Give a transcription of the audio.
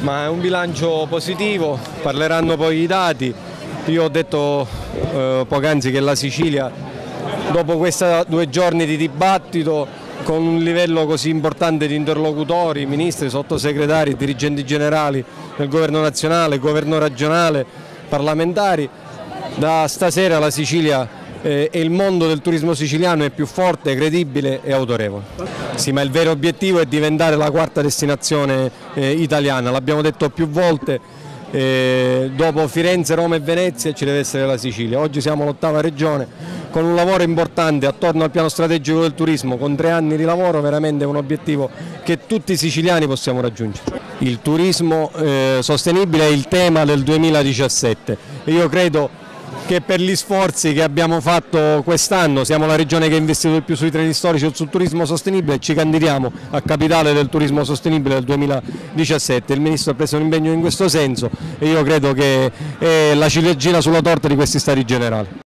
Ma è un bilancio positivo, parleranno poi i dati. Io ho detto poc'anzi che la Sicilia, dopo questi 2 giorni di dibattito, con un livello così importante di interlocutori, ministri, sottosegretari, dirigenti generali del governo nazionale, governo regionale, parlamentari, da stasera la Sicilia e il mondo del turismo siciliano è più forte, credibile e autorevole. Sì, ma il vero obiettivo è diventare la 4ª destinazione italiana, l'abbiamo detto più volte, dopo Firenze, Roma e Venezia ci deve essere la Sicilia. Oggi siamo l'8ª regione, con un lavoro importante attorno al piano strategico del turismo, con 3 anni di lavoro, veramente è un obiettivo che tutti i siciliani possiamo raggiungere. Il turismo sostenibile è il tema del 2017 e io credo che per gli sforzi che abbiamo fatto quest'anno, siamo la regione che ha investito di più sui treni storici e sul turismo sostenibile, ci candidiamo a capitale del turismo sostenibile del 2017. Il Ministro ha preso un impegno in questo senso e io credo che è la ciliegina sulla torta di questi stati generali.